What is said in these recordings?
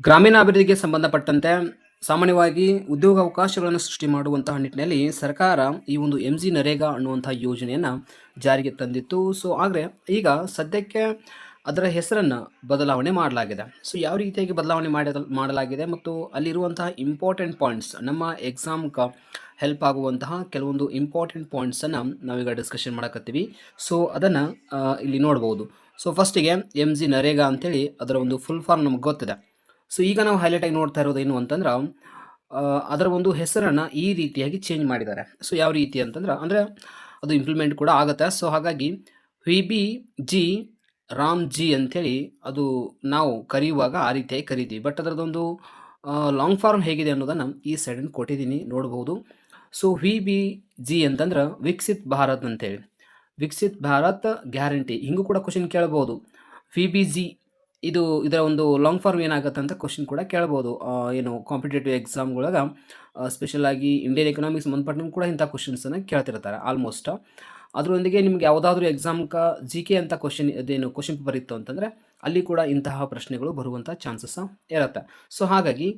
ಗ್ರಾಮೀಣಾಭಿವೃದ್ಧಿಗೆ ಸಂಬಂಧಪಟ್ಟಂತೆ ಸಾಮಾನ್ಯವಾಗಿ ಉದ್ಯೋಗಾವಕಾಶಗಳನ್ನು ಸೃಷ್ಟಿ ಮಾಡುವಂತಹ ನಿಟ್ಟಿನಲ್ಲಿ ಸರ್ಕಾರ ಈ ಒಂದು ನರೇಗಾ ಅನ್ನುವಂಥ ಯೋಜನೆಯನ್ನು ಜಾರಿಗೆ ತಂದಿತ್ತು. ಸೊ ಆದರೆ ಈಗ ಸದ್ಯಕ್ಕೆ ಅದರ ಹೆಸರನ್ನು ಬದಲಾವಣೆ ಮಾಡಲಾಗಿದೆ. ಸೊ ಯಾವ ರೀತಿಯಾಗಿ ಬದಲಾವಣೆ ಮಾಡಲಾಗಿದೆ ಮತ್ತು ಅಲ್ಲಿರುವಂತಹ ಇಂಪಾರ್ಟೆಂಟ್ ಪಾಯಿಂಟ್ಸ್, ನಮ್ಮ ಎಕ್ಸಾಮ್ಗೆ ಹೆಲ್ಪ್ ಆಗುವಂತಹ ಕೆಲವೊಂದು ಇಂಪಾರ್ಟೆಂಟ್ ಪಾಯಿಂಟ್ಸನ್ನು ನಾವೀಗ ಡಿಸ್ಕಷನ್ ಮಾಡಕತ್ತೀವಿ. ಸೊ ಅದನ್ನು ಇಲ್ಲಿ ನೋಡ್ಬೋದು. ಸೊ ಫಸ್ಟಿಗೆ ನರೇಗಾ ಅಂತೇಳಿ ಅದರ ಒಂದು ಫುಲ್ ಫಾರ್ಮ್ ನಮ್ಗೆ ಗೊತ್ತಿದೆ. ಸೊ ಈಗ ನಾವು ಹೈಲೈಟ್ ಆಗಿ ನೋಡ್ತಾ ಇರೋದು ಏನು ಅಂತಂದ್ರೆ ಅದರ ಒಂದು ಹೆಸರನ್ನು ಈ ರೀತಿಯಾಗಿ ಚೇಂಜ್ ಮಾಡಿದ್ದಾರೆ. ಸೊ ಯಾವ ರೀತಿ ಅಂತಂದ್ರೆ ಅದು ಇಂಪ್ಲಿಮೆಂಟ್ ಕೂಡ ಆಗುತ್ತೆ. ಸೊ ಹಾಗಾಗಿ VBG ರಾಮ್ಜಿ ಅಂಥೇಳಿ ಅದು ನಾವು ಕರೆಯುವಾಗ ಆ ರೀತಿಯಾಗಿ ಕರಿತೀವಿ. ಬಟ್ ಅದರದೊಂದು ಲಾಂಗ್ ಫಾರ್ಮ್ ಹೇಗಿದೆ ಅನ್ನೋದನ್ನು ಈ ಸೈಡನ್ನು ಕೊಟ್ಟಿದ್ದೀನಿ, ನೋಡ್ಬೋದು. ಸೊ VBG ಅಂತಂದ್ರೆ ವಿಕಸಿತ್ ಭಾರತ್ ಅಂತೇಳಿ, ವಿಕಸಿತ್ ಭಾರತ್ ಗ್ಯಾರಂಟಿ ಹಿಂಗೂ ಕೂಡ ಕ್ವಶನ್ ಕೇಳ್ಬೋದು. VBG ಇದರ ಒಂದು ಲಾಂಗ್ ಫಾರ್ಮ್ ಏನಾಗುತ್ತೆ ಅಂತ ಕ್ವಶನ್ ಕೂಡ ಕೇಳ್ಬೋದು. ಏನು ಕಾಂಪಿಟೇಟಿವ್ ಎಕ್ಸಾಮ್ಗಳಾಗ ಸ್ಪೆಷಲ್ ಆಗಿ ಇಂಡಿಯನ್ ಎಕನಾಮಿಕ್ಸ್ ಸಂಬಂಧಪಟ್ಟಂಗೆ ಕೂಡ ಇಂಥ ಕ್ವಶನ್ಸನ್ನು ಕೇಳ್ತಿರ್ತಾರೆ ಆಲ್ಮೋಸ್ಟ್. ಅದರೊಂದಿಗೆ ನಿಮ್ಗೆ ಯಾವುದಾದ್ರೂ ಎಕ್ಸಾಮ್ಗೆ GK ಅಂತ ಕ್ವಶನ್ ಪೇಪರ್ ಇತ್ತು ಅಂತಂದರೆ ಅಲ್ಲಿ ಕೂಡ ಇಂತಹ ಪ್ರಶ್ನೆಗಳು ಬರುವಂಥ ಚಾನ್ಸಸ್ ಇರುತ್ತೆ. ಸೊ ಹಾಗಾಗಿ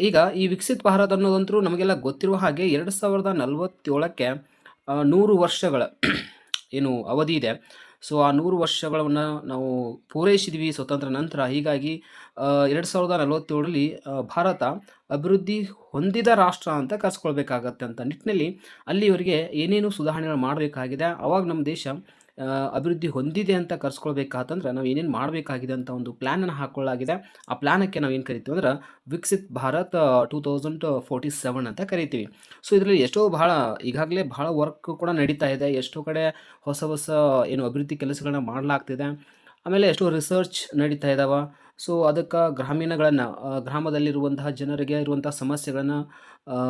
ಈಗ ಈ ವಿಕಸಿತ್ ಭಾರತ್ ಅನ್ನೋದಂತರೂ ನಮಗೆಲ್ಲ ಗೊತ್ತಿರುವ ಹಾಗೆ 2047ಕ್ಕೆ 100 ವರ್ಷಗಳ ಏನು ಅವಧಿ ಇದೆ. ಸೊ ಆ 100 ವರ್ಷಗಳನ್ನು ನಾವು ಪೂರೈಸಿದ್ವಿ ಸ್ವತಂತ್ರ ನಂತರ. ಹೀಗಾಗಿ 2047ರಲ್ಲಿ ಭಾರತ ಅಭಿವೃದ್ಧಿ ಹೊಂದಿದ ರಾಷ್ಟ್ರ ಅಂತ ಕರೆಸ್ಕೊಳ್ಬೇಕಾಗತ್ತೆ ಅಂತ ನಿಟ್ಟಿನಲ್ಲಿ ಅಲ್ಲಿವರೆಗೆ ಏನೇನು ಸುಧಾರಣೆಗಳು ಮಾಡಬೇಕಾಗಿದೆ, ಅವಾಗ ನಮ್ಮ ದೇಶ ಅಭಿವೃದ್ಧಿ ಹೊಂದಿದೆ ಅಂತ ಕರೆಸ್ಕೊಳ್ಬೇಕಾತಂದ್ರೆ ನಾವು ಏನೇನು ಮಾಡಬೇಕಾಗಿದೆ ಅಂತ ಒಂದು ಪ್ಲ್ಯಾನನ್ನು ಹಾಕ್ಕೊಳ್ಳಾಗಿದೆ. ಆ ಪ್ಲ್ಯಾನಕ್ಕೆ ನಾವು ಏನು ಕರಿತೀವಿ ಅಂದ್ರೆ ವಿಕಸಿತ್ ಭಾರತ್ 2047 ಅಂತ ಕರಿತೀವಿ. ಸೊ ಇದರಲ್ಲಿ ಈಗಾಗಲೇ ಬಹಳ ವರ್ಕ್ ಕೂಡ ನಡೀತಾ ಇದೆ. ಎಷ್ಟೋ ಕಡೆ ಹೊಸ ಏನು ಅಭಿವೃದ್ಧಿ ಕೆಲಸಗಳನ್ನ ಮಾಡಲಾಗ್ತಿದೆ. ಆಮೇಲೆ ಎಷ್ಟೋ ರಿಸರ್ಚ್ ನಡೀತಾ ಇದ್ದಾವೆ. ಸೊ ಅದಕ್ಕೆ ಗ್ರಾಮದಲ್ಲಿರುವಂತಹ ಜನರಿಗೆ ಇರುವಂತಹ ಸಮಸ್ಯೆಗಳನ್ನು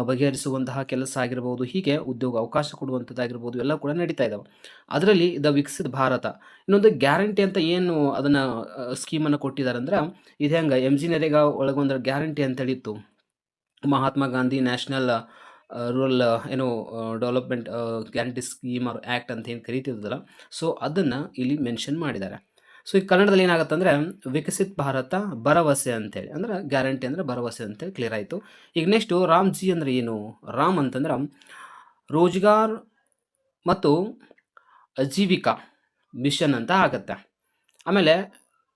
ಬಗೆಹರಿಸುವಂತಹ ಕೆಲಸ ಆಗಿರ್ಬೋದು, ಹೀಗೆ ಉದ್ಯೋಗ ಅವಕಾಶ ಕೊಡುವಂಥದ್ದಾಗಿರ್ಬೋದು, ಎಲ್ಲ ಕೂಡ ನಡೀತಾ ಇದ್ದಾವೆ. ಅದರಲ್ಲಿ ವಿಕಸಿತ್ ಭಾರತ ಇನ್ನೊಂದು ಗ್ಯಾರಂಟಿ ಅಂತ ಏನು ಅದನ್ನು ಸ್ಕೀಮನ್ನು ಕೊಟ್ಟಿದ್ದಾರೆ ಅಂದ್ರೆ, ಇದು ಹೆಂಗೆ ನರೇಗಾ ಒಳಗೊಂದು ಗ್ಯಾರಂಟಿ ಅಂತೇಳಿ ಇತ್ತು. Mahatma Gandhi national rural development guarantee scheme or act ಅಂತ ಏನು ಕರಿತಿದ್ದಲ್ಲ, ಸೊ ಅದನ್ನು ಇಲ್ಲಿ ಮೆನ್ಷನ್ ಮಾಡಿದ್ದಾರೆ. ಸೊ ಈ ಕನ್ನಡದಲ್ಲಿ ಏನಾಗುತ್ತೆ ಅಂದರೆ ವಿಕಸಿತ್ ಭಾರತ ಭರವಸೆ ಅಂತೇಳಿ, ಅಂದ್ರೆ ಗ್ಯಾರಂಟಿ ಅಂದರೆ ಭರವಸೆ ಅಂತೇಳಿ ಕ್ಲಿಯರ್ ಆಯಿತು. ಈಗ ನೆಕ್ಸ್ಟು ರಾಮ್ಜಿ ಅಂದರೆ ಏನು? ರಾಮ್ ಅಂತಂದ್ರೆ ರೋಜ್ಗಾರ್ ಮತ್ತು ಜೀವಿಕಾ ಮಿಷನ್ ಅಂತ ಆಗುತ್ತೆ. ಆಮೇಲೆ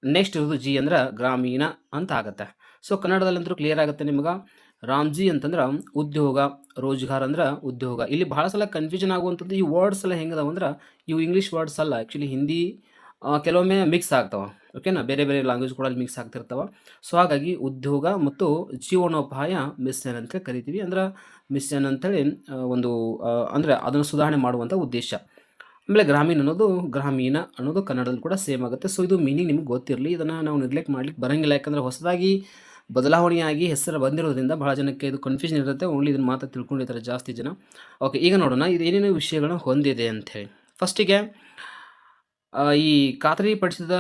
ನೆಕ್ಸ್ಟ್ ಇರೋದು ಜಿ ಅಂದ್ರೆ ಗ್ರಾಮೀಣ ಅಂತ ಆಗುತ್ತೆ. ಸೊ ಕನ್ನಡದಲ್ಲಂತೂ ಕ್ಲಿಯರ್ ಆಗುತ್ತೆ ನಿಮ್ಗೆ. ರಾಮ್ಜಿ ಅಂತಂದ್ರೆ ಉದ್ಯೋಗ, ರೋಜ್ಗಾರ್ ಅಂದ್ರೆ ಉದ್ಯೋಗ. ಇಲ್ಲಿ ಭಾಳ ಸಲ ಕನ್ಫ್ಯೂಷನ್ ಆಗುವಂಥದ್ದು ಈ ವರ್ಡ್ಸ್ ಎಲ್ಲ ಹೆಂಗದಾವ ಅಂದ್ರೆ, ಇವು ಇಂಗ್ಲೀಷ್ ವರ್ಡ್ಸ್ ಅಲ್ಲ, ಆ್ಯಕ್ಚುಲಿ ಹಿಂದಿ ಕೆಲವೊಮ್ಮೆ ಮಿಕ್ಸ್ ಆಗ್ತಾವೆ. ಓಕೆನಾ, ಬೇರೆ ಬೇರೆ ಲ್ಯಾಂಗ್ವೇಜ್ ಕೂಡ ಅಲ್ಲಿ ಮಿಕ್ಸ್ ಆಗ್ತಿರ್ತಾವೆ. ಸೊ ಹಾಗಾಗಿ ಉದ್ಯೋಗ ಮತ್ತು ಜೀವನೋಪಾಯ ಮಿಷನ್ ಅಂತ ಕರಿತೀವಿ. ಅಂದ್ರೆ ಮಿಷನ್ ಅಂತೇಳಿ ಒಂದು ಅಂದರೆ ಅದನ್ನು ಸುಧಾರಣೆ ಮಾಡುವಂಥ ಉದ್ದೇಶ. ಆಮೇಲೆ ಗ್ರಾಮೀಣ ಅನ್ನೋದು ಕನ್ನಡದಲ್ಲಿ ಕೂಡ ಸೇಮ್ ಆಗುತ್ತೆ. ಸೊ ಇದು ಮೀನಿಂಗ್ ನಿಮ್ಗೆ ಗೊತ್ತಿರಲಿ, ಇದನ್ನು ನಾವು ನೆಗ್ಲೆಕ್ಟ್ ಮಾಡ್ಲಿಕ್ಕೆ ಬರೋಂಗಿಲ್ಲ. ಯಾಕಂದರೆ ಹೊಸದಾಗಿ ಬದಲಾವಣೆಯಾಗಿ ಹೆಸರು ಬಂದಿರೋದ್ರಿಂದ ಭಾಳ ಜನಕ್ಕೆ ಇದು ಕನ್ಫ್ಯೂಷನ್ ಇರುತ್ತೆ. ಓನ್ಲಿ ಇದನ್ನು ಮಾತ್ರ ತಿಳ್ಕೊಂಡಿರ್ತಾರೆ ಜಾಸ್ತಿ ಜನ. ಓಕೆ, ಈಗ ನೋಡೋಣ ಇದು ಏನೇನು ವಿಷಯಗಳನ್ನು ಹೊಂದಿದೆ ಅಂಥೇಳಿ. ಫಸ್ಟಿಗೆ ಈ ಖಾತರಿಪಡಿಸಿದ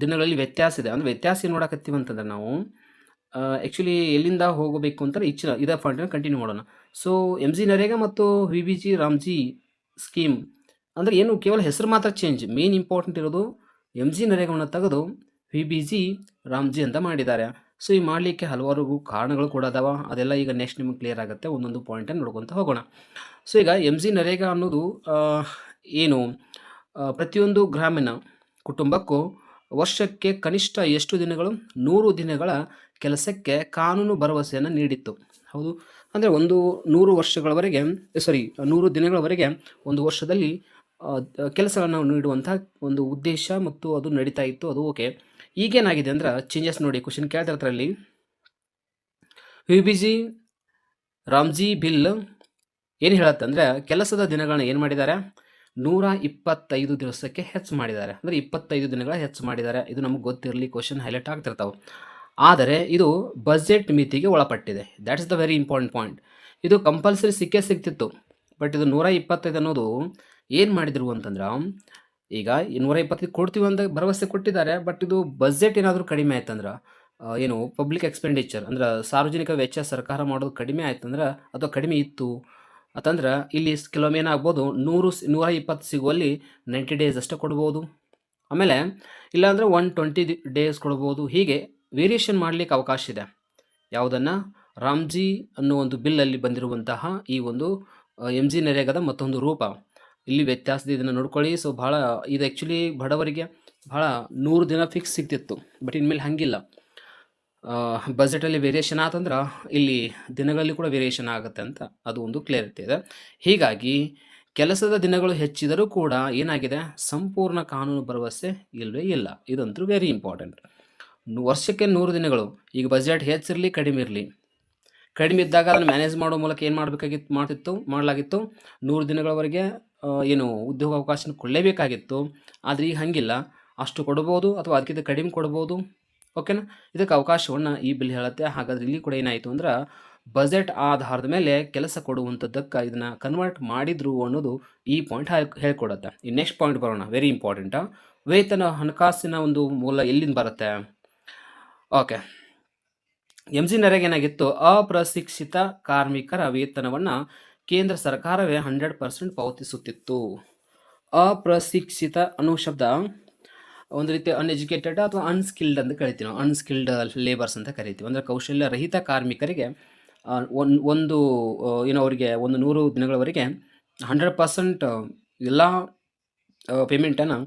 ದಿನಗಳಲ್ಲಿ ವ್ಯತ್ಯಾಸ ಇದೆ. ಅಂದರೆ ವ್ಯತ್ಯಾಸ ನೋಡಕತ್ತೀವಿ ಅಂತಂದ್ರೆ ನಾವು ಆ್ಯಕ್ಚುಲಿ ಎಲ್ಲಿಂದ ಹೋಗಬೇಕು ಅಂತಾರೆ ಇದೇ ಪಾಯಿಂಟನ್ನು ಕಂಟಿನ್ಯೂ ಮಾಡೋಣ. ಸೊ ನರೇಗಾ ಮತ್ತು VBG ರಾಮ್ಜಿ ಸ್ಕೀಮ್ ಅಂದರೆ ಏನು, ಕೇವಲ ಹೆಸರು ಮಾತ್ರ ಚೇಂಜ್. ಮೇನ್ ಇಂಪಾರ್ಟೆಂಟ್ ಇರೋದು ನರೇಗಾವನ್ನು ತೆಗೆದು VBG ರಾಮ್ಜಿ ಅಂತ ಮಾಡಿದ್ದಾರೆ. ಸೊ ಈ ಮಾಡಲಿಕ್ಕೆ ಹಲವಾರು ಕಾರಣಗಳು ಕೂಡ ಅದಾವ. ಅದೆಲ್ಲ ಈಗ ನೆಕ್ಸ್ಟ್ ನಿಮಗೆ ಕ್ಲಿಯರ್ ಆಗುತ್ತೆ, ಒಂದೊಂದು ಪಾಯಿಂಟನ್ನು ನೋಡ್ಕೊತ ಹೋಗೋಣ. ಸೊ ಈಗ ನರೇಗಾ ಅನ್ನೋದು ಏನು, ಪ್ರತಿಯೊಂದು ಗ್ರಾಮೀಣ ಕುಟುಂಬಕ್ಕೂ ವರ್ಷಕ್ಕೆ ಕನಿಷ್ಠ ಎಷ್ಟು ದಿನಗಳು, 100 ದಿನಗಳ ಕೆಲಸಕ್ಕೆ ಕಾನೂನು ಭರವಸೆಯನ್ನು ನೀಡಿತ್ತು. ಹೌದು, ಅಂದರೆ 100 ವರ್ಷಗಳವರೆಗೆ 100 ದಿನಗಳವರೆಗೆ ಒಂದು ವರ್ಷದಲ್ಲಿ ಕೆಲಸಗಳನ್ನು ನೀಡುವಂಥ ಒಂದು ಉದ್ದೇಶ ಮತ್ತು ಅದು ನಡೀತಾ ಇತ್ತು. ಅದು ಓಕೆ. ಈಗೇನಾಗಿದೆ ಅಂದ್ರೆ ಚೇಂಜಸ್ ನೋಡಿ, ಕ್ವಶನ್ ಕೇಳ್ತಿರ್ತಾರೆ ಅಲ್ಲಿ. VBG ರಾಮ್ಜಿ ಬಿಲ್ ಏನು ಹೇಳುತ್ತೆ ಅಂದರೆ, ಕೆಲಸದ ದಿನಗಳನ್ನ ಏನು ಮಾಡಿದ್ದಾರೆ, 125 ದಿವಸಕ್ಕೆ ಹೆಚ್ಚು ಮಾಡಿದ್ದಾರೆ. ಅಂದರೆ 25 ದಿನಗಳ ಹೆಚ್ಚು ಮಾಡಿದ್ದಾರೆ. ಇದು ನಮಗೆ ಗೊತ್ತಿರಲಿ, ಕ್ವಶನ್ ಹೈಲೈಟ್ ಆಗ್ತಿರ್ತಾವೆ. ಆದರೆ ಇದು ಬಜೆಟ್ ಮಿತಿಗೆ ಒಳಪಟ್ಟಿದೆ. That is the very important point. ಇದು ಕಂಪಲ್ಸರಿ ಸಿಕ್ತಿತ್ತು. ಬಟ್ ಇದು 125 ಅನ್ನೋದು ಏನು ಮಾಡಿದ್ರು ಅಂತಂದ್ರೆ, ಈಗ 125 ಕೊಡ್ತೀವಿ ಅಂತ ಭರವಸೆ ಕೊಟ್ಟಿದ್ದಾರೆ. ಬಟ್ ಇದು ಬಜೆಟ್ ಏನಾದರೂ ಕಡಿಮೆ ಆಯ್ತಂದ್ರೆ, ಏನು ಪಬ್ಲಿಕ್ ಎಕ್ಸ್ಪೆಂಡಿಚರ್ ಅಂದ್ರೆ ಸಾರ್ವಜನಿಕ ವೆಚ್ಚ ಸರ್ಕಾರ ಮಾಡೋದು ಕಡಿಮೆ ಆಯ್ತಂದ್ರೆ, ಅಥವಾ ಕಡಿಮೆ ಇತ್ತು ಅಂತಂದ್ರೆ ಇಲ್ಲಿ ಕೆಲವೊಮ್ಮೆ ಏನಾಗ್ಬೋದು, 120 ಸಿಗುವಲ್ಲಿ 90 ಡೇಸ್ ಅಷ್ಟೇ ಕೊಡ್ಬೋದು. ಆಮೇಲೆ ಇಲ್ಲಾಂದರೆ 120 ಡೇಸ್ ಕೊಡ್ಬೋದು. ಹೀಗೆ ವೇರಿಯೇಷನ್ ಮಾಡಲಿಕ್ಕೆ ಅವಕಾಶ ಇದೆ. ಯಾವುದನ್ನು? ರಾಮ್ಜಿ ಅನ್ನೋ ಒಂದು ಬಿಲ್ಲಲ್ಲಿ ಬಂದಿರುವಂತಹ ಈ ಒಂದು ಎಮ್ ಜಿ ನರೇಗಾದ ಮತ್ತೊಂದು ರೂಪ ಇಲ್ಲಿ ವ್ಯತ್ಯಾಸದ ಇದನ್ನು ನೋಡ್ಕೊಳ್ಳಿ. ಸೊ ಭಾಳ ಇದು ಆ್ಯಕ್ಚುಲಿ ಬಡವರಿಗೆ ಭಾಳ 100 ದಿನ ಫಿಕ್ಸ್ ಸಿಗ್ತಿತ್ತು. ಬಟ್ ಇನ್ಮೇಲೆ ಹಾಗಿಲ್ಲ. ಬಜೆಟಲ್ಲಿ ವೇರಿಯೇಷನ್ ಆತಂದ್ರೆ ಇಲ್ಲಿ ದಿನಗಳಲ್ಲಿ ಕೂಡ ವೇರಿಯೇಷನ್ ಆಗುತ್ತೆ ಅಂತ ಅದು ಒಂದು ಕ್ಲಿಯರಿಟಿ ಇದೆ. ಹೀಗಾಗಿ ಕೆಲಸದ ದಿನಗಳು ಹೆಚ್ಚಿದರೂ ಕೂಡ ಏನಾಗಿದೆ, ಸಂಪೂರ್ಣ ಕಾನೂನು ಭರವಸೆ ಇಲ್ಲವೇ ಇಲ್ಲ. ಇದಂತೂ ವೆರಿ ಇಂಪಾರ್ಟೆಂಟ್. ವರ್ಷಕ್ಕೆ 100 ದಿನಗಳು. ಈಗ ಬಜೆಟ್ ಹೆಚ್ಚಿರಲಿ ಕಡಿಮೆ ಇರಲಿ, ಕಡಿಮೆ ಇದ್ದಾಗ ಅದನ್ನು ಮ್ಯಾನೇಜ್ ಮಾಡೋ ಮೂಲಕ ಏನು ಮಾಡಲಾಗಿತ್ತು 100 ದಿನಗಳವರೆಗೆ ಏನು ಉದ್ಯೋಗ ಅವಕಾಶ ಕೊಡಲೇಬೇಕಾಗಿತ್ತು. ಆದರೆ ಈಗ ಹಾಗಿಲ್ಲ, ಅಷ್ಟು ಕೊಡ್ಬೋದು ಅಥವಾ ಅದಕ್ಕಿಂತ ಕಡಿಮೆ ಕೊಡ್ಬೋದು. ಓಕೆನಾ? ಇದಕ್ಕೆ ಅವಕಾಶವನ್ನು ಈ ಬಿಲ್ ಹೇಳುತ್ತೆ. ಹಾಗಾದರೆ ಇಲ್ಲಿ ಕೂಡ ಏನಾಯಿತು ಅಂದ್ರೆ ಬಜೆಟ್ ಆಧಾರದ ಮೇಲೆ ಕೆಲಸ ಕೊಡುವಂಥದ್ದಕ್ಕೆ ಇದನ್ನು ಕನ್ವರ್ಟ್ ಮಾಡಿದ್ರು ಅನ್ನೋದು ಈ ಪಾಯಿಂಟ್ ಹೇಳ್ಕೊಡುತ್ತೆ. ಈ ನೆಕ್ಸ್ಟ್ ಪಾಯಿಂಟ್ ಬರೋಣ, ವೆರಿ ಇಂಪಾರ್ಟೆಂಟಾ. ವೇತನ ಹಣಕಾಸಿನ ಒಂದು ಮೂಲ ಎಲ್ಲಿಂದ ಬರುತ್ತೆ? ಓಕೆ, ಎಮ್ ಜಿ ನರೇಗ ಏನಾಗಿತ್ತು, ಅಪ್ರಶಿಕ್ಷಿತ ಕಾರ್ಮಿಕರ ವೇತನವನ್ನು ಕೇಂದ್ರ ಸರ್ಕಾರವೇ 100% ಪಾವತಿಸುತ್ತಿತ್ತು. ಅಪ್ರಶಿಕ್ಷಿತ ಅನ್ನೋ ಶಬ್ದ ಒಂದು ರೀತಿ ಅನ್ಎಜುಕೇಟೆಡ್ ಅಥವಾ ಅನ್ಸ್ಕಿಲ್ಡ್ ಅಂತ ಕರಿತೀವಿ ನಾವು. ಅನ್ಸ್ಕಿಲ್ಡ್ ಲೇಬರ್ಸ್ ಅಂತ ಕರಿತೀವಿ. ಅಂದರೆ ಕೌಶಲ್ಯ ರಹಿತ ಕಾರ್ಮಿಕರಿಗೆ ಒಂದು ಏನೋ ಅವರಿಗೆ 100 ದಿನಗಳವರೆಗೆ 100% ಎಲ್ಲ ಪೇಮೆಂಟನ್ನು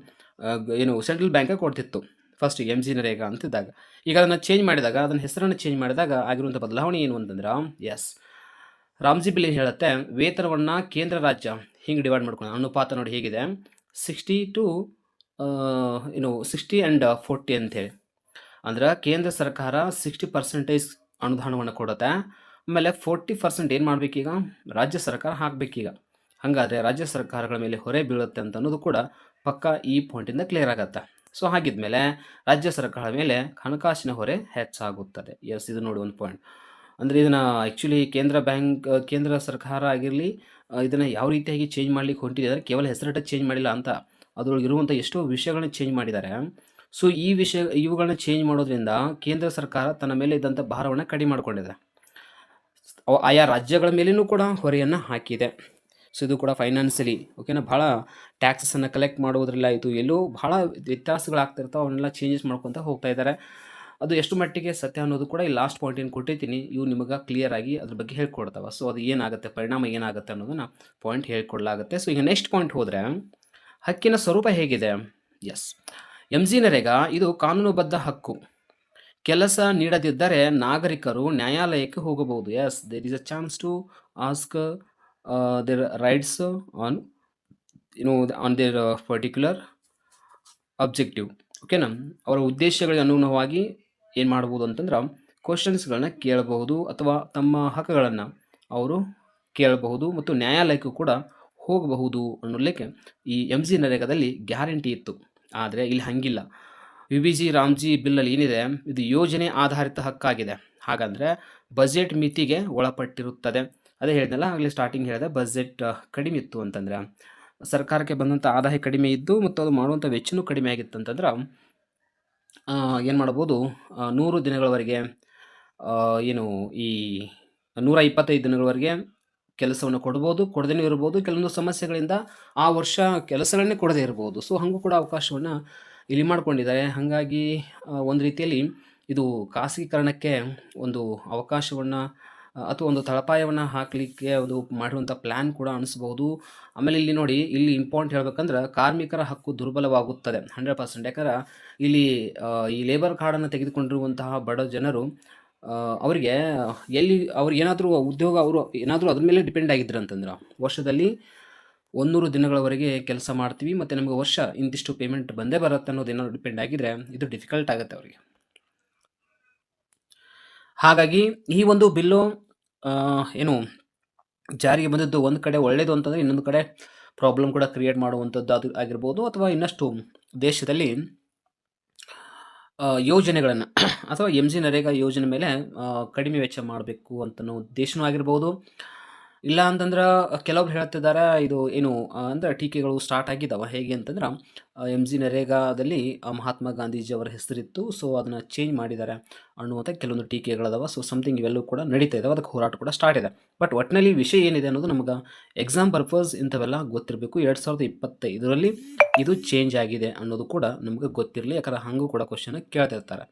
ಏನು ಸೆಂಟ್ರಲ್ ಬ್ಯಾಂಕ್ ಕೊಡ್ತಿತ್ತು ಫಸ್ಟಿಗೆ ಎಮ್ ಜಿ ನರೇಗಾ ಅಂತಿದ್ದಾಗ. ಈಗ ಅದನ್ನು ಚೇಂಜ್ ಮಾಡಿದಾಗ, ಅದನ್ನ ಹೆಸರನ್ನು ಚೇಂಜ್ ಮಾಡಿದಾಗ ಆಗಿರುವಂಥ ಬದಲಾವಣೆ ಏನು ಅಂತಂದ್ರೆ, ಎಸ್, ರಾಮ್ಜಿ ಬಿಲ್ ಹೇಳುತ್ತೆ ವೇತನವನ್ನು ಕೇಂದ್ರ ರಾಜ್ಯ ಹಿಂಗೆ ಡಿವೈಡ್ ಮಾಡ್ಕೊಂಡು ಅನುಪಾತ ನೋಡಿ ಹೇಗಿದೆ, 60 to 60 and 40 ಅಂತೇಳಿ. ಅಂದ್ರೆ ಕೇಂದ್ರ ಸರ್ಕಾರ 60% ಅನುದಾನವನ್ನು ಕೊಡುತ್ತೆ. ಆಮೇಲೆ 40% ಏನು ಮಾಡಬೇಕೀಗ, ರಾಜ್ಯ ಸರ್ಕಾರ ಹಾಕಬೇಕೀಗ. ಹಾಗಾದರೆ ರಾಜ್ಯ ಸರ್ಕಾರಗಳ ಮೇಲೆ ಹೊರೆ ಬೀಳುತ್ತೆ ಅಂತ ಅನ್ನೋದು ಕೂಡ ಪಕ್ಕ ಈ ಪಾಯಿಂಟಿಂದ ಕ್ಲಿಯರ್ ಆಗುತ್ತೆ. ಸೊ ಹಾಗಿದ್ಮೇಲೆ ರಾಜ್ಯ ಸರ್ಕಾರದ ಮೇಲೆ ಹಣಕಾಸಿನ ಹೊರೆ ಹೆಚ್ಚಾಗುತ್ತದೆ. ಎಸ್, ಇದು ನೋಡಿ ಒಂದು ಪಾಯಿಂಟ್. ಅಂದರೆ ಇದನ್ನು ಆ್ಯಕ್ಚುಲಿ ಕೇಂದ್ರ ಸರ್ಕಾರ ಆಗಿರಲಿ ಇದನ್ನು ಯಾವ ರೀತಿಯಾಗಿ ಚೇಂಜ್ ಮಾಡಲಿಕ್ಕೆ ಹೊಂಟಿದೆ ಅಂದರೆ ಕೇವಲ ಹೆಸರಟ್ಟ ಚೇಂಜ್ ಮಾಡಿಲ್ಲ ಅಂತ, ಅದರೊಳಗೆ ಇರುವಂಥ ಎಷ್ಟೋ ವಿಷಯಗಳನ್ನ ಚೇಂಜ್ ಮಾಡಿದ್ದಾರೆ. ಸೊ ಇವುಗಳನ್ನ ಚೇಂಜ್ ಮಾಡೋದ್ರಿಂದ ಕೇಂದ್ರ ಸರ್ಕಾರ ತನ್ನ ಮೇಲೆ ಇದ್ದಂಥ ಭಾರವನ್ನು ಕಡಿಮೆ ಮಾಡಿಕೊಂಡಿದೆ. ಆಯಾ ರಾಜ್ಯಗಳ ಮೇಲೇನೂ ಕೂಡ ಹೊರೆಯನ್ನು ಹಾಕಿದೆ. ಸೊ ಇದು ಕೂಡ ಫೈನಾನ್ಸಿಯಲಿ ಓಕೆನಾ, ಭಾಳ ಟ್ಯಾಕ್ಸನ್ನು ಕಲೆಕ್ಟ್ ಮಾಡೋದ್ರಲ್ಲ ಇದು ಎಲ್ಲೋ ಭಾಳ ವ್ಯತ್ಯಾಸಗಳಾಗ್ತಿರ್ತಾವೆ. ಅವನ್ನೆಲ್ಲ ಚೇಂಜಸ್ ಮಾಡ್ಕೊತ ಹೋಗ್ತಾ ಇದ್ದಾರೆ. ಅದು ಎಷ್ಟು ಮಟ್ಟಿಗೆ ಸತ್ಯ ಅನ್ನೋದು ಕೂಡ ಈ ಲಾಸ್ಟ್ ಪಾಯಿಂಟ್ ಏನು ಕೊಟ್ಟಿದ್ದೀನಿ, ಇವು ನಿಮಗೆ ಕ್ಲಿಯರ್ ಆಗಿ ಅದ್ರ ಬಗ್ಗೆ ಹೇಳ್ಕೊಡ್ತಾವೆ. ಸೊ ಅದು ಏನಾಗುತ್ತೆ, ಪರಿಣಾಮ ಏನಾಗುತ್ತೆ ಅನ್ನೋದನ್ನು ಪಾಯಿಂಟ್ ಹೇಳ್ಕೊಡ್ಲಾಗುತ್ತೆ. ಸೊ ಈಗ ನೆಕ್ಸ್ಟ್ ಪಾಯಿಂಟ್ ಹೋದರೆ, ಹಕ್ಕಿನ ಸ್ವರೂಪ ಹೇಗಿದೆ? ಎಸ್, ಎಮ್ ಜಿ ನರೇಗಾ ಇದು ಕಾನೂನುಬದ್ಧ ಹಕ್ಕು. ಕೆಲಸ ನೀಡದಿದ್ದರೆ ನಾಗರಿಕರು ನ್ಯಾಯಾಲಯಕ್ಕೆ ಹೋಗಬಹುದು. Yes, there is a chance to ask their rights on their particular objective. ಓಕೆನಾ? ಅವರ ಉದ್ದೇಶಗಳಿಗೆ ಅನುಗುಣವಾಗಿ ಏನು ಮಾಡ್ಬೋದು ಅಂತಂದ್ರೆ ಕ್ವಶನ್ಸ್ಗಳನ್ನ ಕೇಳಬಹುದು ಅಥವಾ ತಮ್ಮ ಹಕ್ಕುಗಳನ್ನು ಅವರು ಕೇಳಬಹುದು ಮತ್ತು ನ್ಯಾಯಾಲಯಕ್ಕೂ ಕೂಡ ಹೋಗಬಹುದು ಅನ್ನೋದಕ್ಕೆ ಈ ಎಮ್ ಜಿ ನರೇಗಾದಲ್ಲಿ ಗ್ಯಾರಂಟಿ ಇತ್ತು. ಆದರೆ ಇಲ್ಲಿ ಹಂಗಿಲ್ಲ. ವಿಬಿಜಿ ರಾಮ್ಜಿ ಬಿಲ್ಲಲ್ಲಿ ಏನಿದೆ, ಇದು ಯೋಜನೆ ಆಧಾರಿತ ಹಕ್ಕಾಗಿದೆ. ಹಾಗಂದರೆ ಬಜೆಟ್ ಮಿತಿಗೆ ಒಳಪಟ್ಟಿರುತ್ತದೆ. ಅದೇ ಹೇಳಿದ್ನಲ್ಲ ಆಗಲೇ ಸ್ಟಾರ್ಟಿಂಗ್ ಹೇಳಿದೆ, ಬಜೆಟ್ ಕಡಿಮೆ ಇತ್ತು ಅಂತಂದರೆ, ಸರ್ಕಾರಕ್ಕೆ ಬಂದಂಥ ಆದಾಯ ಕಡಿಮೆ ಇದ್ದು ಮತ್ತು ಅದು ಮಾಡುವಂಥ ವೆಚ್ಚನೂ ಕಡಿಮೆ ಆಗಿತ್ತು ಅಂತಂದ್ರೆ ಏನು ಮಾಡ್ಬೋದು, 100 ದಿನಗಳವರೆಗೆ ಏನು ಈ 125 ದಿನಗಳವರೆಗೆ ಕೆಲಸವನ್ನು ಕೊಡ್ಬೋದು, ಕೊಡದೇ ಇರ್ಬೋದು. ಕೆಲವೊಂದು ಸಮಸ್ಯೆಗಳಿಂದ ಆ ವರ್ಷ ಕೆಲಸಗಳನ್ನೇ ಕೊಡದೇ ಇರ್ಬೋದು. ಸೊ ಹಾಗೂ ಕೂಡ ಅವಕಾಶವನ್ನು ಇಲ್ಲಿ ಮಾಡ್ಕೊಂಡಿದ್ದಾರೆ. ಹಾಗಾಗಿ ಒಂದು ರೀತಿಯಲ್ಲಿ ಇದು ಖಾಸಗೀಕರಣಕ್ಕೆ ಒಂದು ಅವಕಾಶವನ್ನು ಅಥವಾ ಒಂದು ತಳಪಾಯವನ್ನು ಹಾಕಲಿಕ್ಕೆ ಒಂದು ಮಾಡಿರುವಂಥ ಪ್ಲ್ಯಾನ್ ಕೂಡ ಅನಿಸ್ಬೋದು. ಆಮೇಲೆ ಇಲ್ಲಿ ನೋಡಿ, ಇಲ್ಲಿ ಇಂಪಾರ್ಟೆಂಟ್ ಹೇಳ್ಬೇಕಂದ್ರೆ ಕಾರ್ಮಿಕರ ಹಕ್ಕು ದುರ್ಬಲವಾಗುತ್ತದೆ 100%. ಯಾಕಂದ್ರೆ ಇಲ್ಲಿ ಈ ಲೇಬರ್ ಕಾರ್ಡನ್ನು ತೆಗೆದುಕೊಂಡಿರುವಂತಹ ಬಡ ಜನರು ಅವರಿಗೆ ಅವ್ರಿಗೇನಾದರೂ ಉದ್ಯೋಗ, ಅವರು ಏನಾದರೂ ಅದ್ರ ಮೇಲೆ ಡಿಪೆಂಡ್ ಆಗಿದ್ರು ಅಂತಂದ್ರೆ, ವರ್ಷದಲ್ಲಿ 100 ದಿನಗಳವರೆಗೆ ಕೆಲಸ ಮಾಡ್ತೀವಿ ಮತ್ತು ನಮಗೆ ವರ್ಷ ಇಂತಿಷ್ಟು ಪೇಮೆಂಟ್ ಬಂದೇ ಬರುತ್ತೆ ಅನ್ನೋದು ಏನಾದರೂ ಡಿಪೆಂಡ್ ಆಗಿದ್ರೆ ಇದು ಡಿಫಿಕಲ್ಟ್ ಆಗುತ್ತೆ ಅವರಿಗೆ. ಹಾಗಾಗಿ ಈ ಒಂದು ಬಿಲ್ಲು ಏನು ಜಾರಿಗೆ ಬಂದದ್ದು ಒಂದು ಕಡೆ ಒಳ್ಳೆಯದು ಅಂತಂದರೆ, ಇನ್ನೊಂದು ಕಡೆ ಪ್ರಾಬ್ಲಮ್ ಕೂಡ ಕ್ರಿಯೇಟ್ ಮಾಡುವಂಥದ್ದು ಅದು ಆಗಿರ್ಬೋದು. ಅಥವಾ ಇನ್ನಷ್ಟು ದೇಶದಲ್ಲಿ ಯೋಜನೆಗಳನ್ನು ಅಥವಾ ಎಮ್ ಜಿ ನರೇಗಾ ಯೋಜನೆ ಮೇಲೆ ಕಡಿಮೆ ವೆಚ್ಚ ಮಾಡಬೇಕು ಅಂತನೋ ಉದ್ದೇಶನೂ ಆಗಿರ್ಬೋದು. ಇಲ್ಲ ಅಂತಂದ್ರೆ ಕೆಲವ್ರು ಹೇಳ್ತಿದ್ದಾರೆ ಇದು ಏನು ಅಂದರೆ ಟೀಕೆಗಳು ಸ್ಟಾರ್ಟ್ ಆಗಿದ್ದಾವೆ. ಹೇಗೆ ಅಂತಂದ್ರೆ ಎಮ್ ಜಿ ನರೇಗಾದಲ್ಲಿ ಮಹಾತ್ಮ ಗಾಂಧೀಜಿ ಅವರ ಹೆಸರಿತ್ತು, ಸೊ ಅದನ್ನು ಚೇಂಜ್ ಮಾಡಿದ್ದಾರೆ ಅನ್ನುವಂಥ ಕೆಲವೊಂದು ಟೀಕೆಗಳದಾವೆ. ಸೊ ಸಮಥಿಂಗ್ ಇವೆಲ್ಲವೂ ಕೂಡ ನಡೀತಾ ಇದ್ದಾವೆ, ಅದಕ್ಕೆ ಹೋರಾಟ ಕೂಡ ಸ್ಟಾರ್ಟ್ ಇದೆ. ಬಟ್ ಒಟ್ಟಿನಲ್ಲಿ ವಿಷಯ ಏನಿದೆ ಅನ್ನೋದು ನಮಗೆ ಎಕ್ಸಾಮ್ ಪರ್ಪಸ್ ಇಂಥವೆಲ್ಲ ಗೊತ್ತಿರಬೇಕು. 2025ರಲ್ಲಿ ಇದು ಚೇಂಜ್ ಆಗಿದೆ ಅನ್ನೋದು ಕೂಡ ನಮಗೆ ಗೊತ್ತಿರಲಿ. ಯಾಕಂದ್ರೆ ಹಾಗೂ ಕೂಡ ಕ್ವಶನ್ ಕೇಳ್ತಿರ್ತಾರೆ.